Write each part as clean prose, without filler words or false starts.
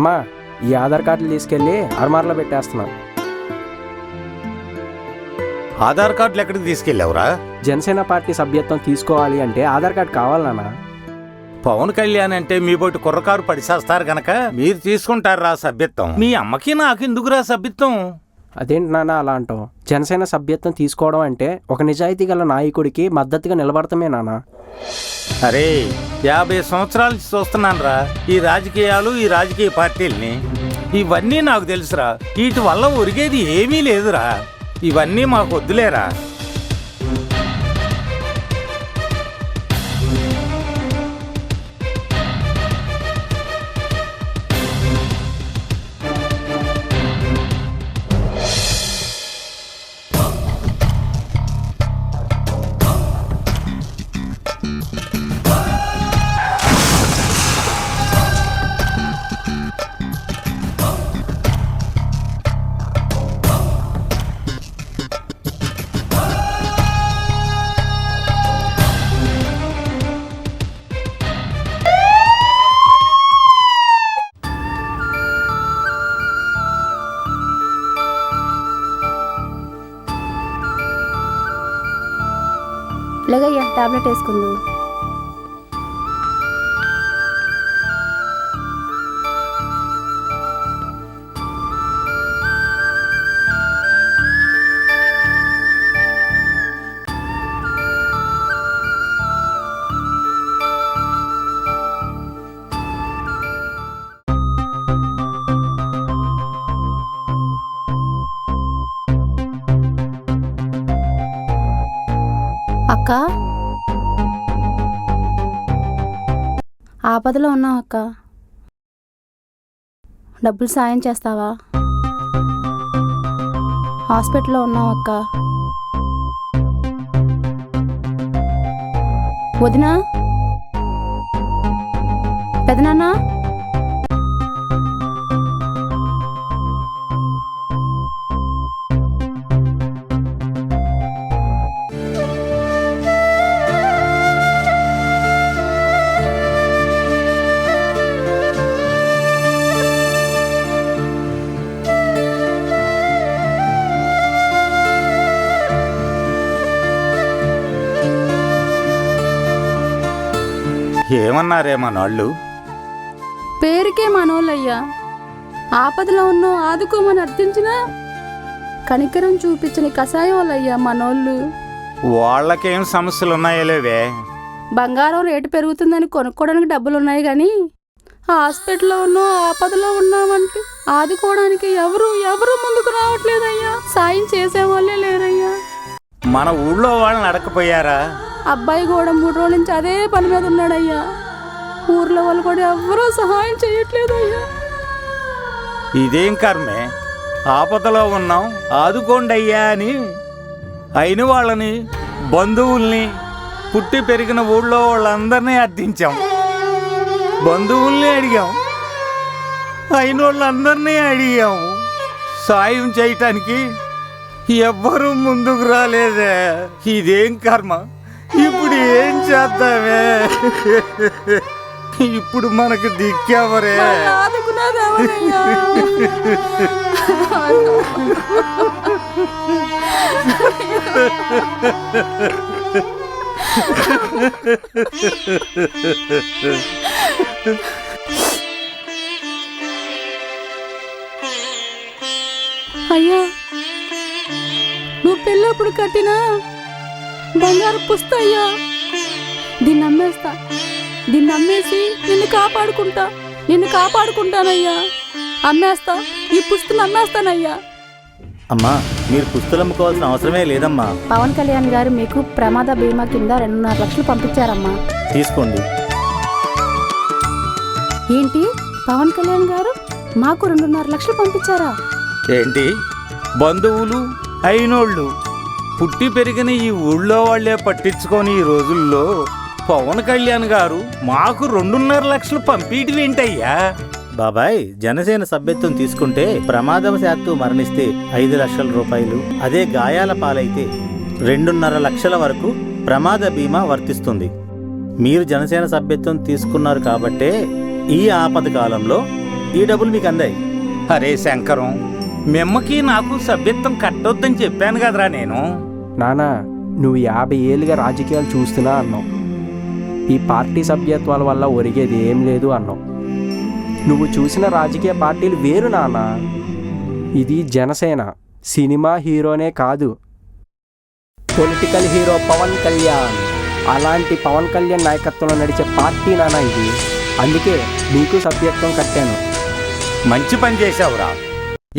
అమ్మా, ఈ ఆధార్ కార్డులు తీసుకెళ్ళి అర్మార్లో పెట్టేస్తున్నాను. ఆధార్ కార్డులు ఎక్కడికి తీసుకెళ్ళావురా? జనసేన పార్టీ సభ్యత్వం తీసుకోవాలి అంటే ఆధార్ కార్డు కావాలి నాన్న. పవన్ కళ్యాణ్ అంటే మీ బయట కుర్రకారు పడిసేస్తారు గనక మీరు తీసుకుంటారా సభ్యత్వం? మీ అమ్మకి నాకు ఎందుకురా సభ్యత్వం? అదేంటి నాన్న అలా అంటావు? జనసేన సభ్యత్వం తీసుకోవడం అంటే ఒక నిజాయితీ గల నాయకుడికి మద్దతుగా నిలబడతామే నాన్న. అరే 50 సంవత్సరాల నుంచి చూస్తున్నాను రా ఈ రాజకీయాలు, ఈ రాజకీయ పార్టీల్ని. ఇవన్నీ నాకు తెలుసురా. వీటి వల్ల ఒరిగేది ఏమీ లేదురా. ఇవన్నీ మాకు వద్దులేరా. లేగయ్యా, టాబ్లెట్ వేసుకుందు. అక్క, ఆపదలో ఉన్నావు అక్క. డబ్బులు సాయం చేస్తావా? హాస్పిటల్లో ఉన్నావు అక్క. వదినా, పెదనాన్న, ఏమన్నారే మనోళ్ళు? పేరుకే మనోళ్ళయ్యా. ఆపదలో ఉన్నో ఆదుకోమని అర్థించినా కనికరం చూపించని కషాయం వాళ్ళయ్యా మనోళ్ళు. వాళ్ళకేం సమస్యలు ఉన్నాయో లేవే? బంగారం రేటు పెరుగుతుందని కొనుక్కోవడానికి డబ్బులున్నాయి కానీ హాస్పిటల్లో ఉన్నో ఆపదలో ఉన్నామంటే ఆదుకోవడానికి ఎవరు ముందుకు రావట్లేదయ్యా. సాయం చేసేవాళ్ళే లేరయ్యా. మన ఊళ్ళో వాళ్ళని అడగపోయారా? అబ్బాయి కూడా 3 రోజుల నుంచి అదే పని మీద ఉన్నాడయ్యా. ఊర్లో వాళ్ళు కూడా ఎవరూ సహాయం చేయట్లేదయ్యా. ఇదేం కర్మే? ఆపదలో ఉన్నాం ఆదుకోండి అయ్యా అని అయిన వాళ్ళని, బంధువుల్ని, పుట్టి పెరిగిన ఊళ్ళో వాళ్ళందరినీ అర్థించాం. బంధువుల్ని అడిగాం, అయిన వాళ్ళందరినీ అడిగాం. సాయం చేయటానికి ఎవ్వరూ ముందుకు రాలేదే. ఇదేం కర్మ? ఇప్పుడు ఏం చేద్దామే? ఇప్పుడు మనకు దిక్కెవరే? అయ్యా, నువ్వు పెళ్ళప్పుడు కట్టినా బంగారు పుస్తయ్యా. దీన్ని అమ్మేసి నిన్ను కాపాడుకుంటానయ్యా. అమ్మేస్తా, ఈ పుస్తకం అమ్మేస్తానయ్యా. అమ్మా, మీరు పుస్తకాలు అమ్ముకోవాల్సిన అవసరమే లేదమ్మా. పవన్ కళ్యాణ్ గారు మీకు ప్రమాద బీమా కింద 2.5 లక్షలు పంపించారమ్మా. తీసుకోండి. ఏంటి, పవన్ కళ్యాణ్ గారు మాకు 2.5 లక్షలు పంపించారా? ఏంటి? బంధువులు, అయినోళ్ళు, పుట్టి పెరిగిన ఈ ఊళ్ళో వాళ్లే పట్టించుకొని ఈ రోజుల్లో పవన్ కళ్యాణ్ గారు మాకు 2.5 లక్షలు పంపిటి ఏంటయ్యా? బాబాయ్, జనసేన సభ్యత్వం తీసుకుంటే ప్రమాదవశాత్తు మరణిస్తే 5 లక్షల రూపాయలు, అదే గాయాల పాలైతే 2.5 లక్షల వరకు ప్రమాద బీమా వర్తిస్తుంది. మీరు జనసేన సభ్యత్వం తీసుకున్నారు కాబట్టే ఈ ఆపద కాలంలో ఈ డబ్బులు మీకు అందాయి. అరే శంకరం, మిమ్మకి నాకు సభ్యత్వం కట్టొద్దని చెప్పాను కదరా నేను. నానా, నువ్వు 50 ఏళ్ళుగా రాజకీయాలు చూస్తున్నా అన్నావు. ఈ పార్టీ సభ్యత్వాల వల్ల ఒరిగేది ఏం లేదు అన్నావు. నువ్వు చూసిన రాజకీయ పార్టీలు వేరు నానా. ఇది జనసేన. సినిమా హీరోనే కాదు, పొలిటికల్ హీరో పవన్ కళ్యాణ్. అలాంటి పవన్ కళ్యాణ్ నాయకత్వంలో నడిచే పార్టీ నానా ఇది. అందుకే నీకు సభ్యత్వం కట్టాను. మంచి పని చేసావురా.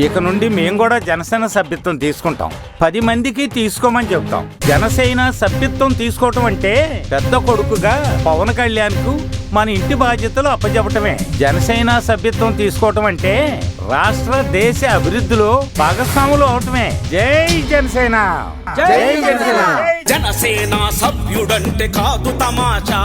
ఇక నుండి మేము కూడా జనసేన సభ్యత్వం తీసుకుంటాం. 10 మందికి తీసుకోమని చెప్తాం. జనసేన సభ్యత్వం తీసుకోవటం అంటే పెద్ద కొడుకుగా పవన్ కళ్యాణ్కు మన ఇంటి బాధ్యతలు అప్పచెప్పటమే. జనసేన సభ్యత్వం తీసుకోవటం అంటే రాష్ట్ర దేశ అభివృద్ధిలో భాగస్వాములు అవటమే. జై జనసేన, జై జనసేన. జనసేన సభ్యుడంటే కాదు తమాషా,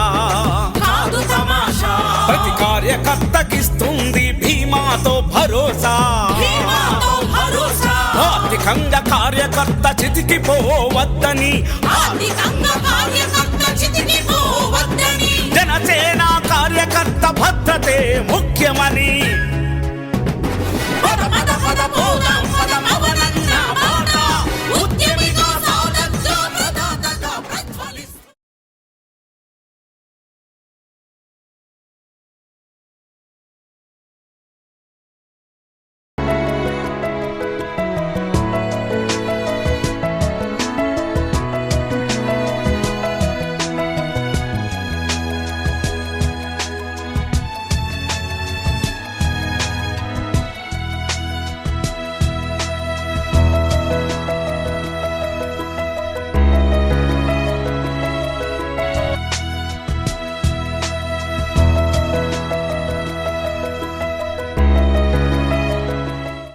కాదు తమాషా. ప్రతి కార్యకర్తకిస్తుంది భీమాతో భరోసా, భీమాతో భరోసా. ఆర్థికంగా కార్యకర్త చితికిపోవద్దని, ఆర్థికంగా కార్యకర్త చితికిపోవద్దని. జనసేన కార్యకర్త భద్రతే ముఖ్యమని